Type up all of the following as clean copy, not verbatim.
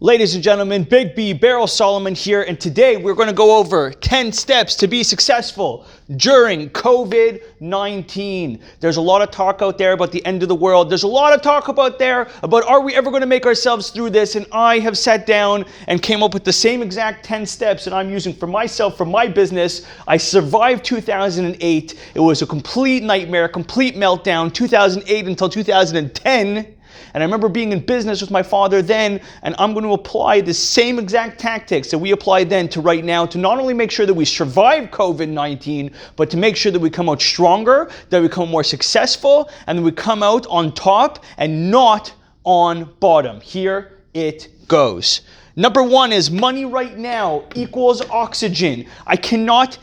Ladies and gentlemen, Big B Barrel Solomon here, and today we're going to go over 10 steps to be successful during COVID-19. There's a lot of talk out there about the end of the world. There's a lot of talk about are we ever going to make ourselves through this? And I have sat down and came up with the same exact 10 steps that I'm using for myself, for my business. I survived 2008. It was a complete nightmare, complete meltdown, 2008 until 2010. And I remember being in business with my father then, and I'm going to apply the same exact tactics that we applied then to right now to not only make sure that we survive COVID-19, but to make sure that we come out stronger, that we become more successful, and that we come out on top and not on bottom. Here it goes. Number one is money right now equals oxygen. I cannot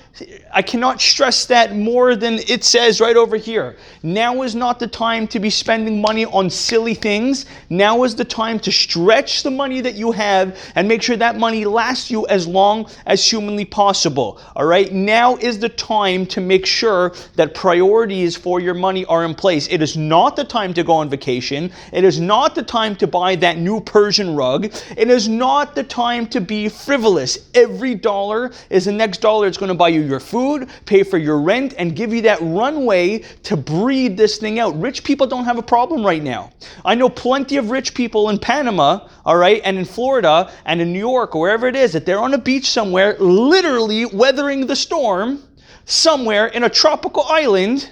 stress that more than it says right over here. Now is not the time to be spending money on silly things. Now is the time to stretch the money that you have and make sure that money lasts you as long as humanly possible. All right? Now is the time to make sure that priorities for your money are in place. It is not the time to go on vacation. It is not the time to buy that new Persian rug. It is not the time to be frivolous. Every dollar is the next dollar that's going to buy you your food, pay for your rent, and give you that runway to breathe this thing out. Rich people don't have a problem right now. I know plenty of rich people in Panama, all right, and in Florida and in New York or wherever it is, that they're on a beach somewhere, literally weathering the storm somewhere in a tropical island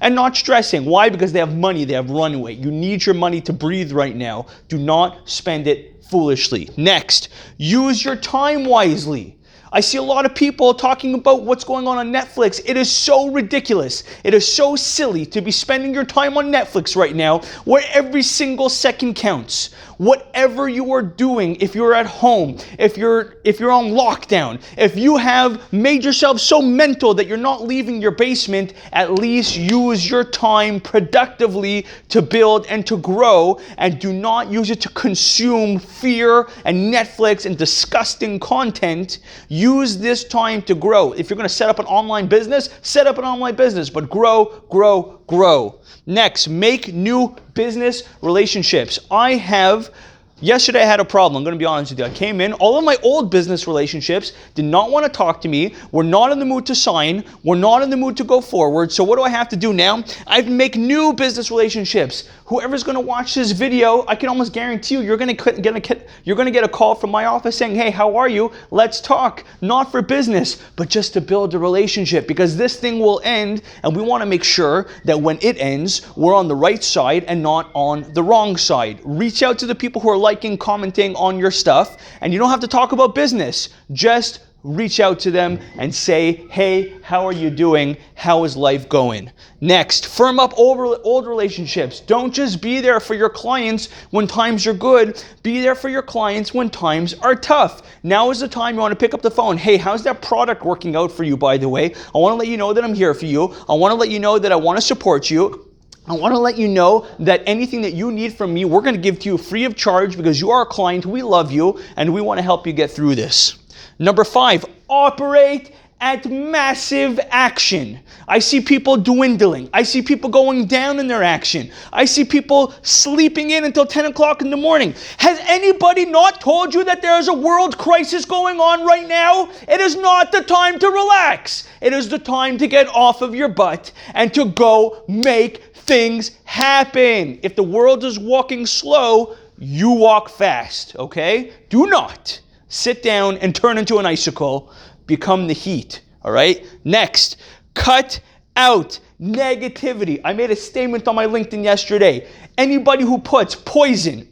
and not stressing. Why? Because they have money, they have runway. You need your money to breathe right now. Do not spend it foolishly. Next, use your time wisely. I see a lot of people talking about what's going on Netflix. It is so ridiculous. It is so silly to be spending your time on Netflix right now where every single second counts. Whatever you are doing, if you're at home, if you're on lockdown, if you have made yourself so mental that you're not leaving your basement, at least use your time productively to build and to grow, and do not use it to consume fear and Netflix and disgusting content. Use this time to grow. If you're going to set up an online business, set up an online business, but grow, grow, grow. Next, make new business relationships. Yesterday I had a problem, I'm going to be honest with you. I came in, all of my old business relationships did not want to talk to me, were not in the mood to sign, were not in the mood to go forward. So what do I have to do now? I have to make new business relationships. Whoever's going to watch this video, I can almost guarantee you, you're going to get a call from my office saying, hey, how are you? Let's talk. Not for business, but just to build a relationship, because this thing will end, and we want to make sure that when it ends, we're on the right side and not on the wrong side. Reach out to the people who are liking, commenting on your stuff, and you don't have to talk about business. Just reach out to them and say, hey, how are you doing? How is life going? Next, firm up old relationships. Don't just be there for your clients when times are good. Be there for your clients when times are tough. Now is the time you want to pick up the phone. Hey, how's that product working out for you, by the way? I want to let you know that I'm here for you. I want to let you know that I want to support you. I want to let you know that anything that you need from me, we're going to give to you free of charge because you are a client, we love you, and we want to help you get through this. Number 5, operate at massive action. I see people dwindling. I see people going down in their action. I see people sleeping in until 10 o'clock in the morning. Has anybody not told you that there is a world crisis going on right now? It is not the time to relax. It is the time to get off of your butt and to go make things happen. If the world is walking slow, you walk fast, okay? Do not sit down and turn into an icicle. Become the heat, all right? Next, cut out negativity. I made a statement on my LinkedIn yesterday. Anybody who puts poison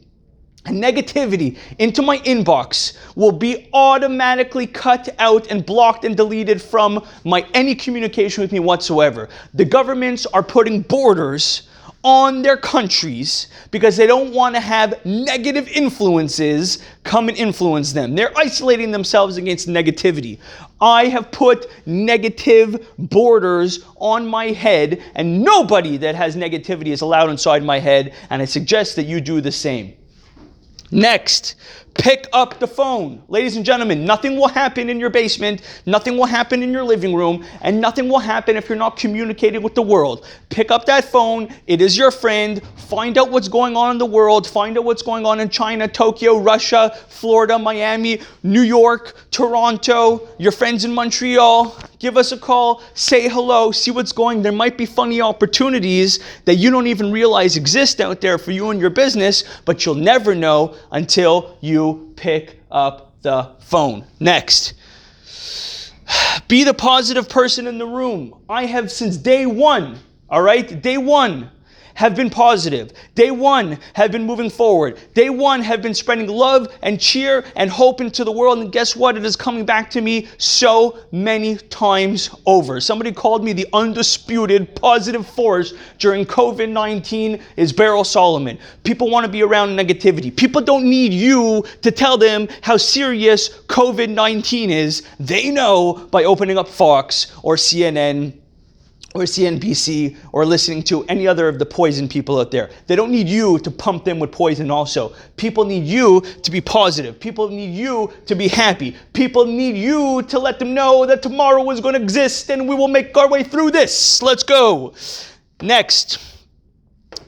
and negativity into my inbox will be automatically cut out and blocked and deleted from any communication with me whatsoever. The governments are putting borders on their countries because they don't want to have negative influences come and influence them. They're isolating themselves against negativity. I have put negative borders on my head, and nobody that has negativity is allowed inside my head, and I suggest that you do the same. Next, Pick up the phone. Ladies and gentlemen, nothing will happen in your basement, nothing will happen in your living room, and nothing will happen if you're not communicating with the world. Pick up that phone. It is your friend. Find out what's going on in the world. Find out what's going on in China, Tokyo, Russia, Florida, Miami, New York, Toronto, your friends in Montreal. Give us a call, say hello, see what's going. There might be funny opportunities that you don't even realize exist out there for you and your business, but you'll never know until you pick up the phone. Next, be the positive person in the room. I have since day one, all right? Day one, have been positive. Day one, have been moving forward. Day one, have been spreading love and cheer and hope into the world. And guess what? It is coming back to me so many times over. Somebody called me the undisputed positive force during COVID-19 is Beryl Solomon. People want to be around negativity. People don't need you to tell them how serious COVID-19 is. They know by opening up Fox or CNN or CNBC, or listening to any other of the poison people out there. They don't need you to pump them with poison also. People need you to be positive. People need you to be happy. People need you to let them know that tomorrow is going to exist and we will make our way through this. Let's go. Next,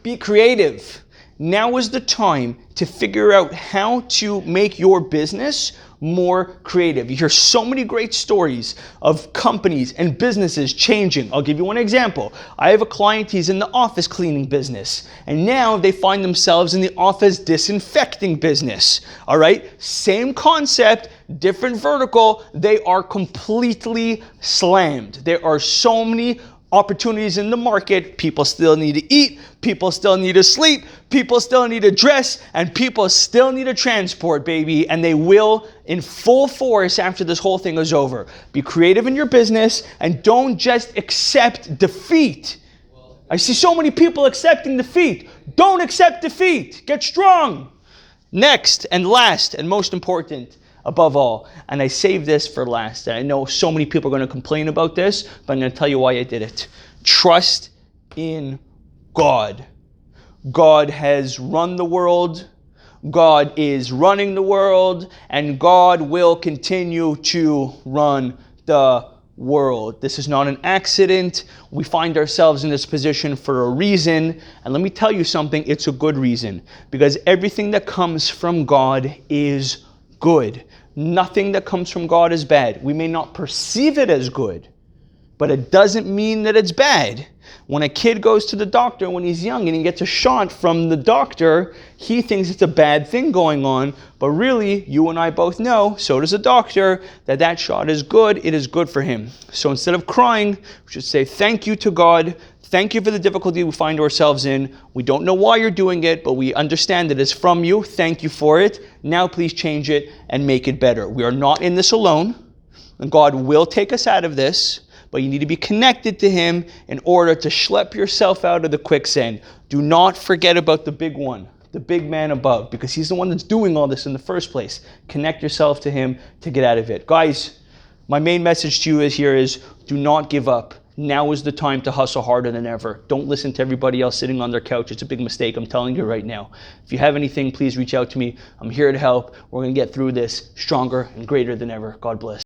be creative. Now is the time to figure out how to make your business more creative. You hear so many great stories of companies and businesses changing. I'll give you one example. I have a client, he's in the office cleaning business, and now they find themselves in the office disinfecting business. All right, same concept, different vertical. They are completely slammed. There are so many opportunities in the market. People still need to eat, people still need to sleep, people still need to dress, and people still need to transport, baby. And they will in full force after this whole thing is over. Be creative in your business and don't just accept defeat. I see so many people accepting defeat. Don't accept defeat. Get strong. Next and last and most important, above all, and I saved this for last. I know so many people are going to complain about this, but I'm going to tell you why I did it. Trust in God. God has run the world. God is running the world, and God will continue to run the world. This is not an accident. We find ourselves in this position for a reason, and let me tell you something, it's a good reason, because everything that comes from God is good. Nothing that comes from God is bad. We may not perceive it as good, but it doesn't mean that it's bad. When a kid goes to the doctor when he's young and he gets a shot from the doctor, he thinks it's a bad thing going on, but really, you and I both know, so does a doctor, that that shot is good, it is good for him. So instead of crying, we should say thank you to God. Thank you for the difficulty we find ourselves in. We don't know why you're doing it, but we understand that it's from you. Thank you for it. Now please change it and make it better. We are not in this alone, and God will take us out of this, but you need to be connected to Him in order to schlep yourself out of the quicksand. Do not forget about the big one, the big man above, because He's the one that's doing all this in the first place. Connect yourself to Him to get out of it. Guys, my main message to you is do not give up. Now is the time to hustle harder than ever. Don't listen to everybody else sitting on their couch. It's a big mistake, I'm telling you right now. If you have anything, please reach out to me. I'm here to help. We're going to get through this stronger and greater than ever. God bless.